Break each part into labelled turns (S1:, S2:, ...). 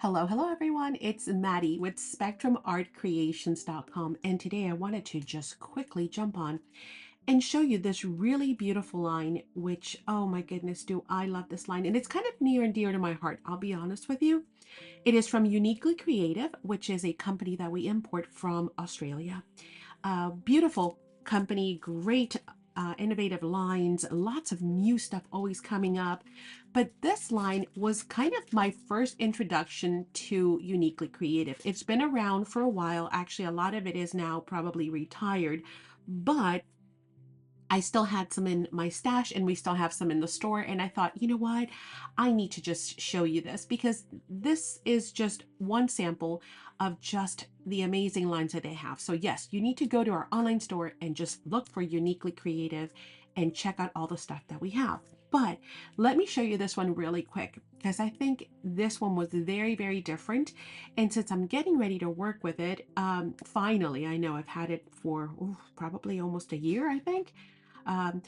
S1: Hello everyone. It's Maddie with SpectrumArtCreations.com, and today I wanted to just quickly jump on and show you this really beautiful line, which, oh my goodness, do I love this line. And it's kind of near and dear to my heart, I'll be honest with you. It is from Uniquely Creative, which is a company that we import from Australia. Beautiful company, great innovative lines, lots of new stuff always coming up. But this line was kind of my first introduction to Uniquely Creative. It's been around for a while. Actually, a lot of it is now probably retired, but I still had some in my stash and we still have some in the store. And I thought, you know what? I need to just show you this because this is just one sample of just the amazing lines that they have. So yes, you need to go to our online store and just look for Uniquely Creative and check out all the stuff that we have. But let me show you this one really quick because I think this one was very, very different. And since I'm getting ready to work with it, finally, I know I've had it for probably almost a year, I think. um,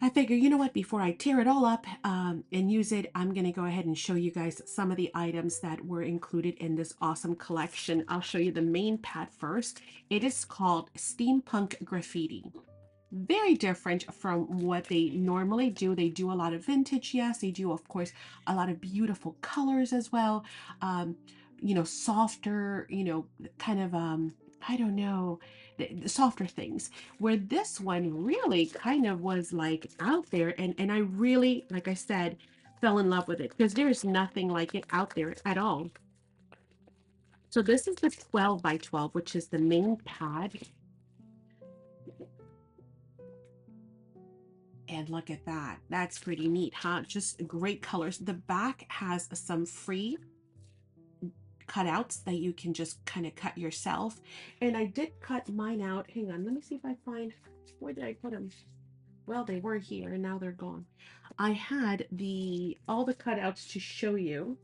S1: I figure, you know what, before I tear it all up and use it, I'm going to go ahead and show you guys some of the items that were included in this awesome collection. I'll show you the main pad first. It is called Steampunk Graffiti. Very different from what they normally do. They do a lot of vintage, yes. They do, of course, a lot of beautiful colors as well. Um, softer, kind of, I don't know, the softer things. Where this one really kind of was like out there, and I really, like I said, fell in love with it because there is nothing like it out there at all. So this is the 12 by 12, which is the main pad. And look at that. That's pretty neat, huh? Just great colors. The back has some free cutouts that you can just kind of cut yourself. And I did cut mine out. Hang on, let me see if I find, where did I put them? Well, they were here and now they're gone. I had all the cutouts to show you.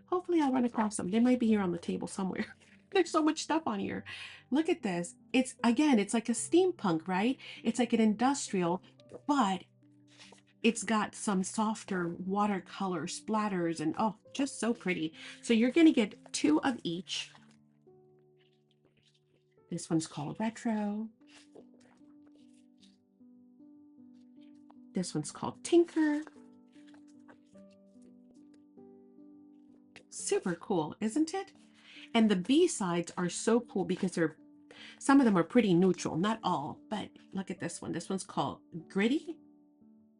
S1: Hopefully I'll run across them. They might be here on the table somewhere. There's so much stuff on here. Look at this. It's, again, it's like a steampunk, right? It's like an industrial, but it's got some softer watercolor splatters and oh, just so pretty. So you're going to get two of each. This one's called Retro. This one's called Tinker. Super cool, isn't it? And the B-sides are so cool because some of them are pretty neutral, not all, but look at this one. This one's called Gritty.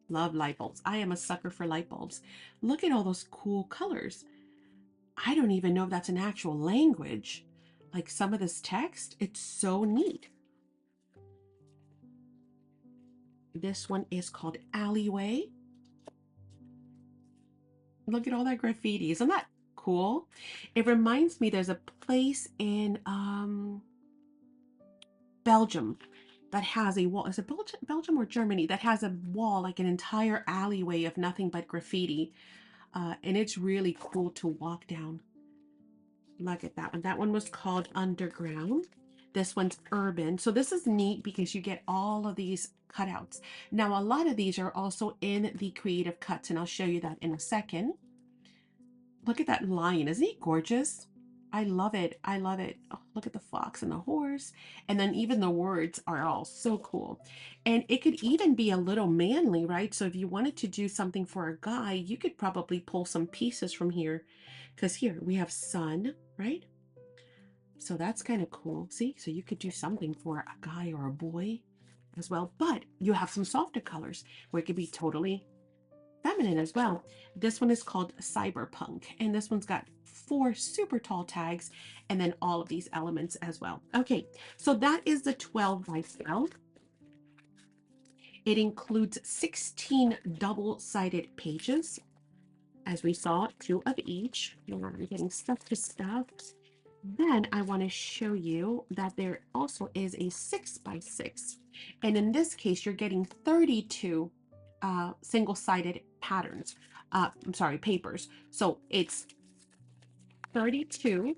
S1: Love light bulbs. I am a sucker for light bulbs. Look at all those cool colors. I don't even know if that's an actual language. Like some of this text, it's so neat. This one is called Alleyway. Look at all that graffiti. Isn't that cool? It reminds me there's a place in Belgium that has a wall. Is it Belgium or Germany that has a wall, like an entire alleyway of nothing but graffiti? And it's really cool to walk down. Look at that one. That one was called Underground. This one's Urban. So this is neat because you get all of these cutouts. Now, a lot of these are also in the creative cuts, and I'll show you that in a second. Look at that lion. Isn't he gorgeous? I love it. I love it. Oh, look at the fox and the horse. And then even the words are all so cool. And it could even be a little manly, right? So if you wanted to do something for a guy, you could probably pull some pieces from here. Because here we have sun, right? So that's kind of cool. See, so you could do something for a guy or a boy as well. But you have some softer colors where it could be totally feminine as well. This one is called Cyberpunk, and this one's got 4 super tall tags and then all of these elements as well. Okay, so that is the 12 by 12. It includes 16 double-sided pages, as we saw, 2 of each. I'm getting stuff to stuff. Then I want to show you that there also is a 6 by 6, and in this case you're getting 32 single-sided patterns. I'm sorry, papers. So it's 32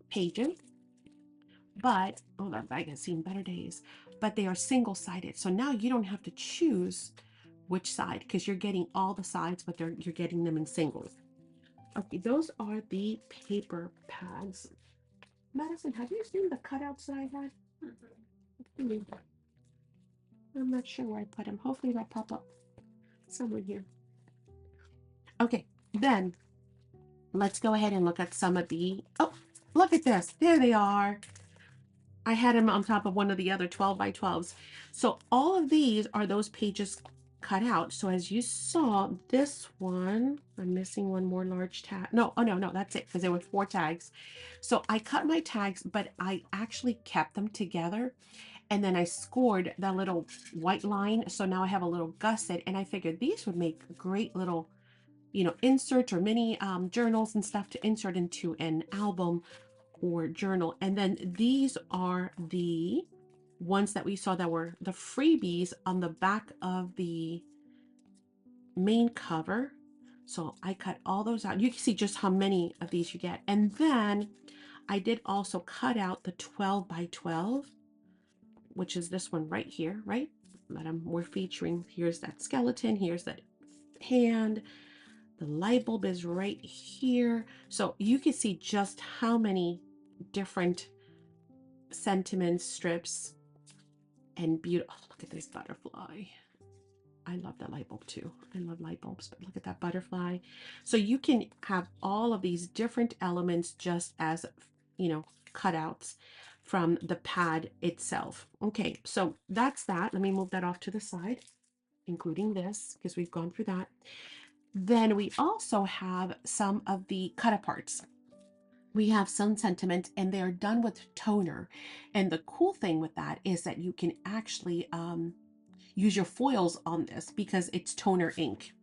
S1: pages, but oh, that bag has seen better days. But they are single-sided, so now you don't have to choose which side because you're getting all the sides, but you're getting them in singles. Okay, those are the paper pads. Madison, have you seen the cutouts that I had? I'm not sure where I put them. Hopefully they'll pop up somewhere here. Okay, then let's go ahead and look at some of the, oh, look at this. There they are. I had them on top of one of the other 12 by 12s. So all of these are those pages cut out. So as you saw, this one, I'm missing one more large tag. No, oh no, that's it, because there were 4 tags. So I cut my tags, but I actually kept them together. And then I scored that little white line. So now I have a little gusset, and I figured these would make great little, you know, inserts or mini journals and stuff to insert into an album or journal. And then these are the ones that we saw that were the freebies on the back of the main cover. So I cut all those out. You can see just how many of these you get. And then I did also cut out the 12 by 12, which is this one right here, right? That we're featuring. Here's that skeleton. Here's that hand. The light bulb is right here. So you can see just how many different sentiments, strips, and beautiful. Oh, look at this butterfly. I love that light bulb too. I love light bulbs, but look at that butterfly. So you can have all of these different elements just as, you know, cutouts from the pad itself. Okay, so that's that. Let me move that off to the side, including this, because we've gone through that. Then we also have some of the cut aparts. We have some sentiment, and they're done with toner. And the cool thing with that is that you can actually use your foils on this because it's toner ink.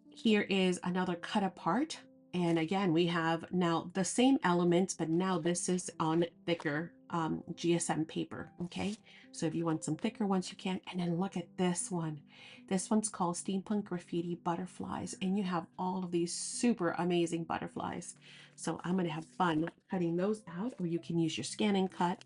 S1: Here is another cut apart. And again, we have now the same elements, but now this is on thicker GSM paper. Okay, so if you want some thicker ones, you can. And then look at this one. This one's called Steampunk Graffiti Butterflies, and you have all of these super amazing butterflies. So I'm going to have fun cutting those out, or you can use your scan and cut.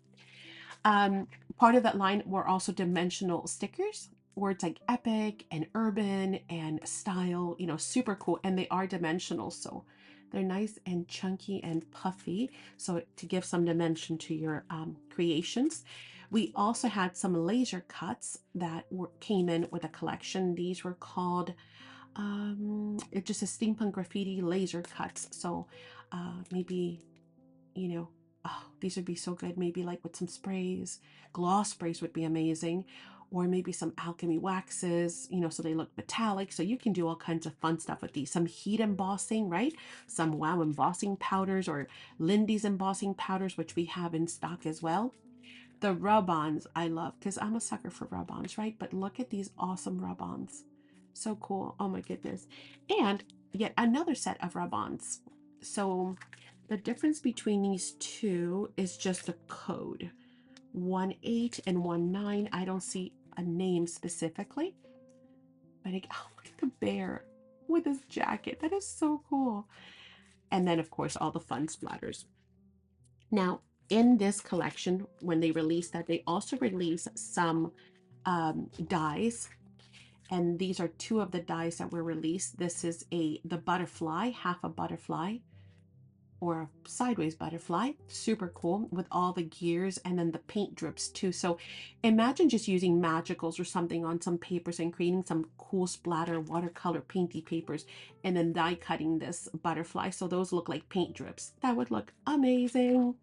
S1: Part of that line were also dimensional stickers, words like epic and urban and style, you know, super cool. And they are dimensional, so they're nice and chunky and puffy, so to give some dimension to your creations. We also had some laser cuts that came in with a collection. These were called it just a steampunk graffiti laser cuts. So maybe, you know, oh, these would be so good. Maybe like with some sprays, gloss sprays would be amazing, or maybe some alchemy waxes, you know, so they look metallic. So you can do all kinds of fun stuff with these. Some heat embossing, right? Some wow embossing powders or Lindy's embossing powders, which we have in stock as well. The rub-ons I love because I'm a sucker for rub-ons, right? But look at these awesome rub-ons. So cool. Oh my goodness. And yet another set of rub-ons. So the difference between these two is just a code. 1.8 and 1.9. I don't see a name specifically. But oh, look at the bear with his jacket. That is so cool. And then, of course, all the fun splatters. Now, in this collection, when they release that, they also release some dies. And these are 2 of the dies that were released. This is the butterfly, half a butterfly, or a sideways butterfly, super cool with all the gears, and then the paint drips too. So imagine just using magicals or something on some papers and creating some cool splatter watercolor painty papers and then die cutting this butterfly, so those look like paint drips. That would look amazing.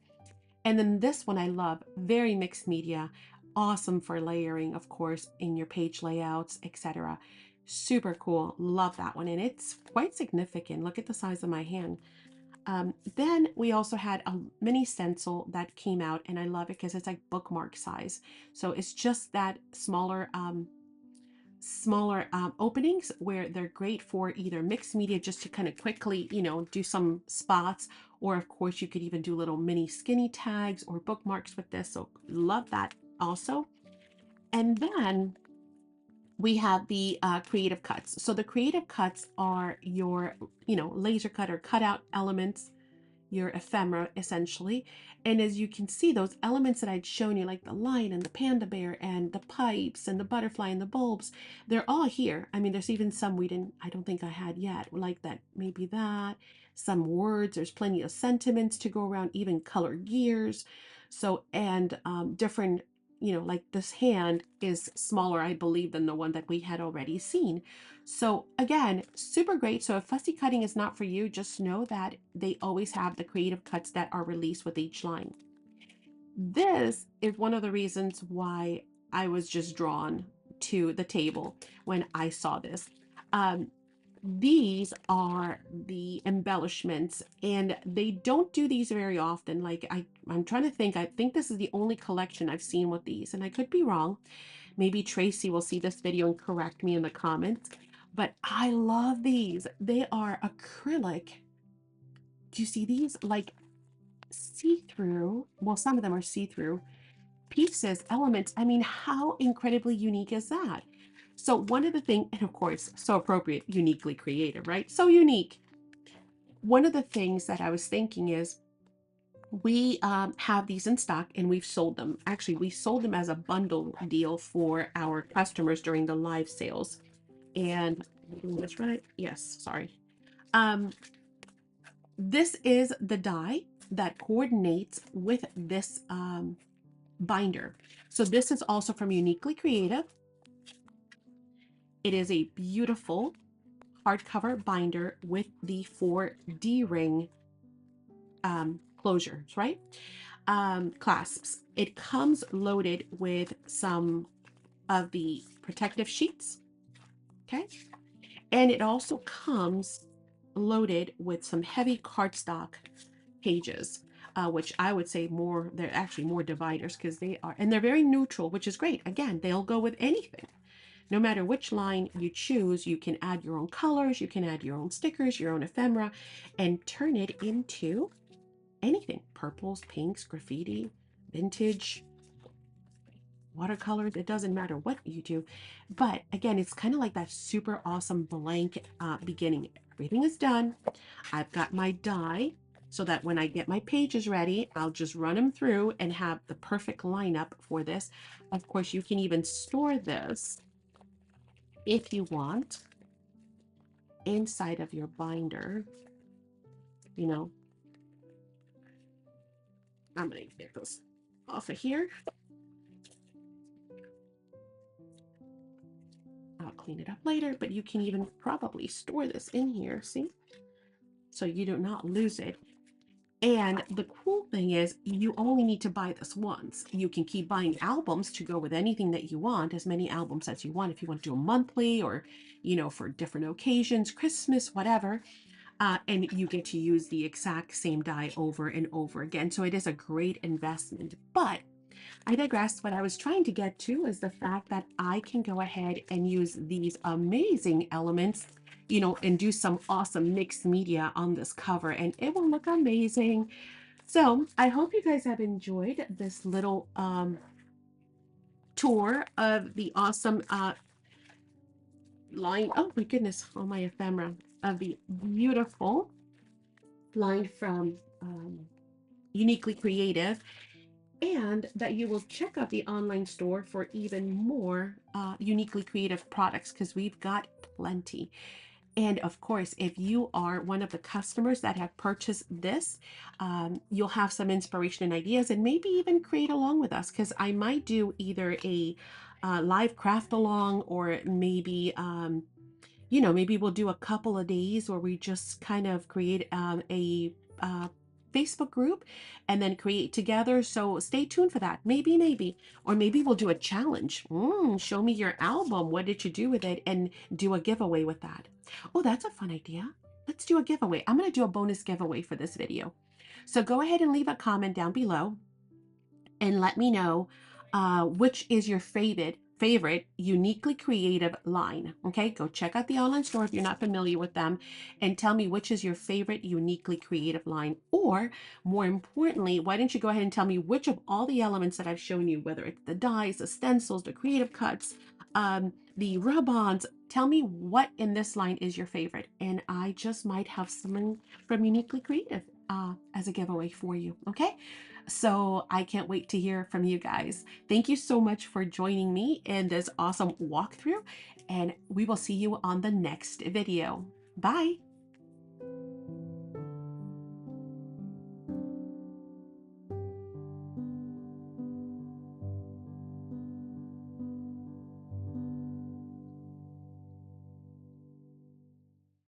S1: And then this one I love, very mixed media, awesome for layering, of course, in your page layouts, etc. Super cool, love that one, and it's quite significant. Look at the size of my hand. Then we also had a mini stencil that came out, and I love it because it's like bookmark size. So it's just that smaller openings where they're great for either mixed media, just to kind of quickly, you know, do some spots, or of course you could even do little mini skinny tags or bookmarks with this. So love that also. And then we have the creative cuts. So the creative cuts are your, you know, laser cut or cutout elements your ephemera essentially. And as you can see, those elements that I'd shown you, like the lion and the panda bear and the pipes and the butterfly and the bulbs, they're all here. I mean, there's even some I don't think I had yet, like that, maybe that, some words, there's plenty of sentiments to go around, even color gears. So, and different, like this hand is smaller, I believe, than the one that we had already seen. So again, super great. So if fussy cutting is not for you, just know that they always have the creative cuts that are released with each line. This is one of the reasons why I was just drawn to the table when I saw this. Um, these are the embellishments, and they don't do these very often. Like I'm trying to think, I think this is the only collection I've seen with these, and I could be wrong. Maybe Tracy will see this video and correct me in the comments, but I love these. They are acrylic. Do you see these? Like see-through. Well, some of them are see-through pieces, elements. I mean, how incredibly unique is that? So one of the things, and of course, so appropriate, uniquely creative, right? So unique. One of the things that I was thinking is we have these in stock and we've sold them. Actually, we sold them as a bundle deal for our customers during the live sales. And that's right. Yes, sorry. Um, this is the die that coordinates with this binder. So this is also from Uniquely Creative. It is a beautiful hardcover binder with the 4 D-ring closures, right? Clasps. It comes loaded with some of the protective sheets, okay? And it also comes loaded with some heavy cardstock pages, which I would say they're actually more dividers because and they're very neutral, which is great. Again, they'll go with anything. No matter which line you choose, you can add your own colors, you can add your own stickers, your own ephemera, and turn it into anything. Purples, pinks, graffiti, vintage, watercolors. It doesn't matter what you do. But again, it's kind of like that super awesome blank beginning. Everything is done. I've got my die so that when I get my pages ready, I'll just run them through and have the perfect lineup for this. Of course, you can even store this if you want inside of your binder. You know, I'm gonna get those off of here. I'll clean it up later, but you can even probably store this in here, see? So you do not lose it. And the cool thing is you only need to buy this once. You can keep buying albums to go with anything that you want, as many albums as you want. If you want to do a monthly or, for different occasions, Christmas, whatever. And you get to use the exact same die over and over again. So it is a great investment. But I digress. What I was trying to get to is the fact that I can go ahead and use these amazing elements, and do some awesome mixed media on this cover, and it will look amazing. So I hope you guys have enjoyed this little tour of the awesome line. Oh my goodness, oh my ephemera, of the beautiful line from Uniquely Creative, and that you will check out the online store for even more Uniquely Creative products, because we've got plenty. And of course, if you are one of the customers that have purchased this, you'll have some inspiration and ideas, and maybe even create along with us, because I might do either a live craft along, or maybe maybe we'll do a couple of days where we just kind of create a Facebook group and then create together. So stay tuned for that. Maybe, or maybe we'll do a challenge. Show me your album. What did you do with it? And do a giveaway with that. Oh, that's a fun idea. Let's do a giveaway. I'm going to do a bonus giveaway for this video. So go ahead and leave a comment down below and let me know which is your favorite Uniquely Creative line. Okay, go check out the online store if you're not familiar with them, and tell me which is your favorite Uniquely Creative line. Or more importantly, why don't you go ahead and tell me which of all the elements that I've shown you, whether it's the dies, the stencils, the creative cuts, the rub-ons, tell me what in this line is your favorite, and I just might have someone from Uniquely Creative as a giveaway for you. Okay. So I can't wait to hear from you guys. Thank you so much for joining me in this awesome walkthrough, and we will see you on the next video. Bye.